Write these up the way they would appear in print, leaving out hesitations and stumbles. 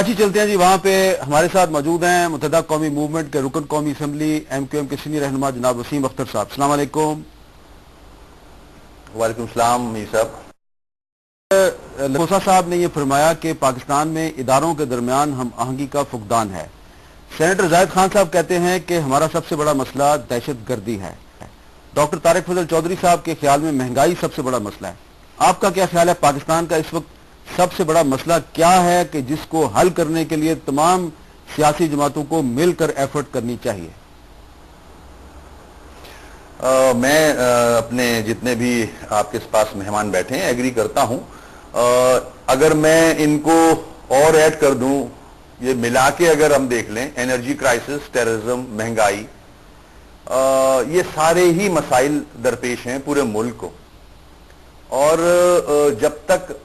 कराची चलते हैं जी, वहाँ पे हमारे साथ मौजूद हैं मुत्तहदा कौमी मूवमेंट के रुकन कौमी असम्बली MQM के सीनियर रहनुमा जनाब वसीम अख्तर साहब। अस्सलाम वालेकुम। वालेकुम सलाम मीर साहब। लखोसा साहब ने यह फरमाया कि पाकिस्तान में इदारों के दरमियान हम आहंगी का फुकदान है। सेनेटर जाहिद खान साहब कहते हैं कि हमारा सबसे बड़ा मसला दहशत गर्दी है। डॉक्टर तारिक फजल चौधरी साहब के ख्याल में महंगाई सबसे बड़ा मसला है। आपका क्या ख्याल है, पाकिस्तान का इस वक्त सबसे बड़ा मसला क्या है कि जिसको हल करने के लिए तमाम सियासी जमातों को मिलकर एफर्ट करनी चाहिए? मैं अपने जितने भी आपके पास मेहमान बैठे हैं एग्री करता हूं। अगर मैं इनको और ऐड कर दूं, ये मिला के अगर हम देख लें, एनर्जी क्राइसिस, टेररिज्म, महंगाई, ये सारे ही मसाइल दरपेश हैं पूरे मुल्क को। और जब तक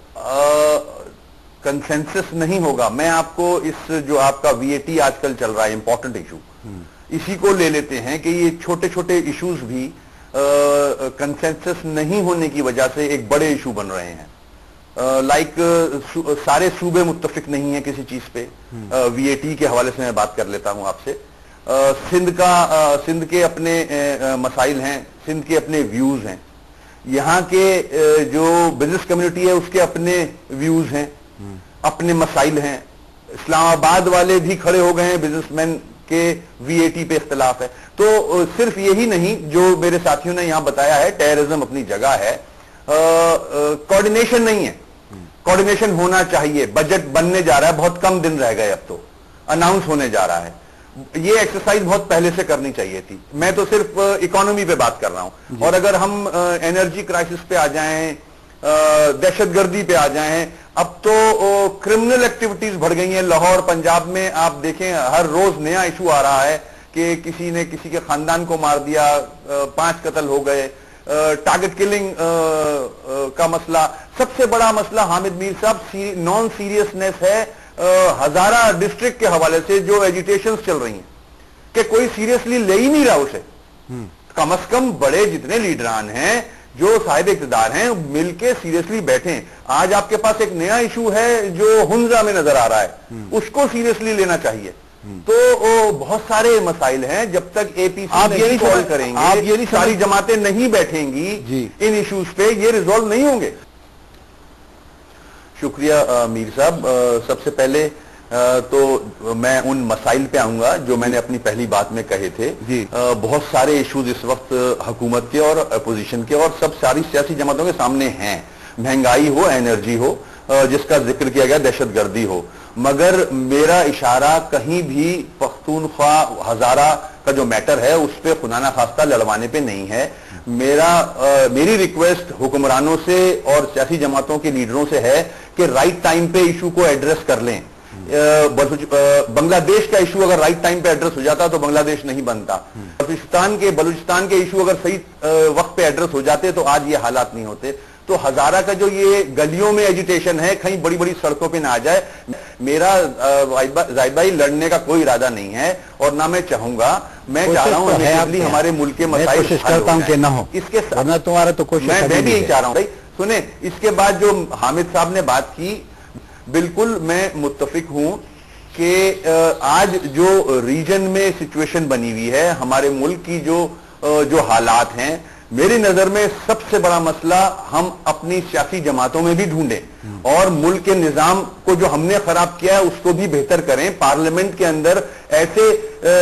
कंसेंसस नहीं होगा, मैं आपको इस जो आपका VAT आजकल चल रहा है इंपॉर्टेंट इशू, इसी को ले लेते हैं कि ये छोटे छोटे इश्यूज भी कंसेंसस नहीं होने की वजह से एक बड़े इशू बन रहे हैं। सारे सूबे मुत्तफिक नहीं है किसी चीज पे। VAT के हवाले से मैं बात कर लेता हूं आपसे। सिंध के अपने मसाइल हैं, सिंध के अपने व्यूज हैं, यहाँ के जो बिजनेस कम्युनिटी है उसके अपने व्यूज हैं, अपने मसाइल हैं। इस्लामाबाद वाले भी खड़े हो गए हैं, बिजनेसमैन के VAT पे इख्तलाफ है। तो सिर्फ यही नहीं जो मेरे साथियों ने यहां बताया है, टेररिज्म अपनी जगह है, कोऑर्डिनेशन नहीं है। कोऑर्डिनेशन होना चाहिए। बजट बनने जा रहा है, बहुत कम दिन रह गए, अब तो अनाउंस होने जा रहा है। ये एक्सरसाइज बहुत पहले से करनी चाहिए थी। मैं तो सिर्फ इकोनॉमी पे बात कर रहा हूं। और अगर हम एनर्जी क्राइसिस पे आ जाएं, दहशतगर्दी पे आ जाएं, अब तो क्रिमिनल एक्टिविटीज बढ़ गई हैं। लाहौर पंजाब में आप देखें, हर रोज नया इशू आ रहा है कि किसी ने किसी के खानदान को मार दिया, 5 कत्ल हो गए, टारगेट किलिंग का मसला। सबसे बड़ा मसला हामिद मीर साहब नॉन सीरियसनेस है हजारा डिस्ट्रिक्ट के हवाले से जो एजिटेशंस चल रही हैं कि कोई सीरियसली ले ही नहीं रहा उसे। कम से कम बड़े जितने लीडरान हैं जो साहिब इक़्तिदार हैं मिलके सीरियसली बैठे। आज आपके पास एक नया इशू है जो हुंजा में नजर आ रहा है, उसको सीरियसली लेना चाहिए। तो बहुत सारे मसाइल हैं, जब तक APC आप ये सॉल्व करेंगे, आप ये सारी जमातें नहीं बैठेंगी इन इश्यूज पे, ये रिजॉल्व नहीं होंगे। शुक्रिया मीर साहब। सबसे पहले तो मैं उन मसाइल पे आऊंगा जो मैंने अपनी पहली बात में कहे थे। बहुत सारे इश्यूज इस वक्त हुकूमत के और अपोजिशन के और सब सारी सियासी जमातों के सामने हैं। महंगाई हो, एनर्जी हो, जिसका जिक्र किया गया, दहशतगर्दी हो। मगर मेरा इशारा कहीं भी पख्तूनख्वा हजारा का जो मैटर है उस पर खुदा ना खास्ता लड़वाने पे नहीं है। मेरी रिक्वेस्ट हुक्मरानों से और सियासी जमातों के लीडरों से है कि राइट टाइम पे इशू को एड्रेस कर लें। बांग्लादेश का इशू अगर राइट टाइम पे एड्रेस हो जाता तो बांग्लादेश नहीं बनता। बलूचिस्तान के इशू अगर सही वक्त पे एड्रेस हो जाते तो आज ये हालात नहीं होते। तो हजारा का जो ये गलियों में एजिटेशन है, कहीं बड़ी बड़ी सड़कों पे ना आ जाए। मेरा जाहिद भाई लड़ने का कोई इरादा नहीं है और ना मैं चाहूंगा। मैं चाह रहा हूं हमारे मुल्क के मसाइल कोशिश करता हूं कि ना हो। इसके साथ तुम्हारा तो कोशिश मैं भी यही चाह रहा हूं भाई। सुने, इसके बाद जो हामिद साहब ने बात की, बिल्कुल मैं मुत्तफिक हूं कि आज जो रीजन में सिचुएशन बनी हुई है, हमारे मुल्क की जो हालात हैं, मेरी नजर में सबसे बड़ा मसला हम अपनी सियासी जमातों में भी ढूंढें और मुल्क के निजाम को जो हमने खराब किया है उसको भी बेहतर करें। पार्लियामेंट के अंदर ऐसे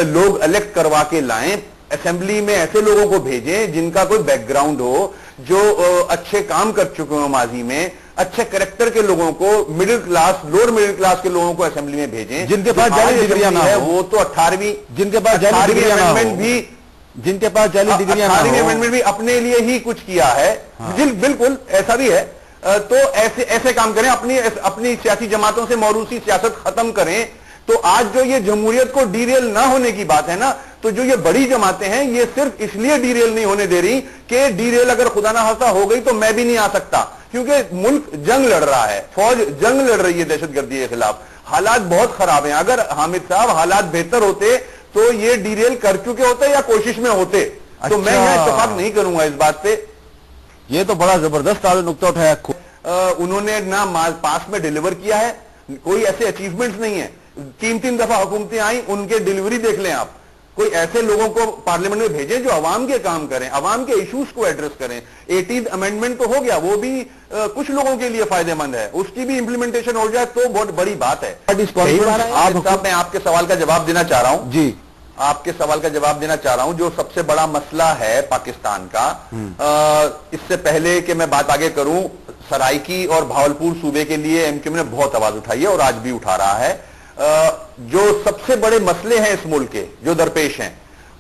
लोग इलेक्ट करवा के लाएं, असेंबली में ऐसे लोगों को भेजें जिनका कोई बैकग्राउंड हो, जो अच्छे काम कर चुके हो माजी में, अच्छे कैरेक्टर के लोगों को, middle class, lower middle class के लोगों को असेंबली में भेजें। जिनके पास जाली डिग्रियां ना हो, वो तो 18वीं, जिनके पास जाली डिग्रियां ना हो, भी जिनके पास जाली डिग्रियां ना हो, अमेंडमेंट भी अपने लिए ही कुछ किया है। बिल्कुल ऐसा भी है। तो ऐसे काम करें, अपनी सियासी जमातों से मौरूसी सियासत खत्म करें। तो आज जो ये जमहूरियत को डीरेल ना होने की बात है ना, तो जो ये बड़ी जमातें हैं ये सिर्फ इसलिए डीरेल नहीं होने दे रही कि डीरेल अगर खुदा ना खास्ता हो गई तो मैं भी नहीं आ सकता, क्योंकि मुल्क जंग लड़ रहा है, फौज जंग लड़ रही है दहशतगर्दी के खिलाफ। हालात बहुत खराब हैं। अगर हामिद साहब हालात बेहतर होते तो ये डीरेल कर चुके होते या कोशिश में होते। तो मैं यहां इत्तेफाक नहीं करूंगा इस बात पे। ये तो बड़ा जबरदस्त आपने नुक्ता उठाया। उन्होंने ना पास में डिलीवर किया है, कोई ऐसे अचीवमेंट्स नहीं है। 3-3 दफा हुकूमतें आई, उनके डिलीवरी देख लें आप। कोई ऐसे लोगों को पार्लियामेंट में भेजें जो अवाम के काम करें, अवाम के इश्यूज को एड्रेस करें। 18th अमेंडमेंट तो हो गया, वो भी कुछ लोगों के लिए फायदेमंद है, उसकी भी इंप्लीमेंटेशन हो जाए तो बहुत बड़ी बात है। मैं आपके सवाल का जवाब देना चाह रहा हूं जी, आपके सवाल का जवाब देना चाह रहा हूं। जो सबसे बड़ा मसला है पाकिस्तान का, इससे पहले कि मैं बात आगे करूं, सराइकी और भावलपुर सूबे के लिए एमक्यूएम ने बहुत आवाज उठाई है और आज भी उठा रहा है। जो सबसे बड़े मसले हैं इस मुल्क के जो दरपेश हैं,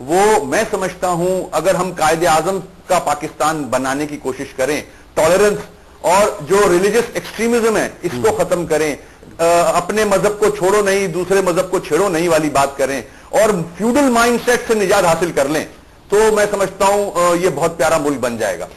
वो मैं समझता हूं अगर हम कायदे आजम का पाकिस्तान बनाने की कोशिश करें, टॉलरेंस और जो रिलीजियस एक्सट्रीमिज्म है इसको खत्म करें, अपने मजहब को छोड़ो नहीं दूसरे मजहब को छेड़ो नहीं वाली बात करें और फ्यूडल माइंडसेट से निजात हासिल कर लें, तो मैं समझता हूं ये बहुत प्यारा मुल्क बन जाएगा।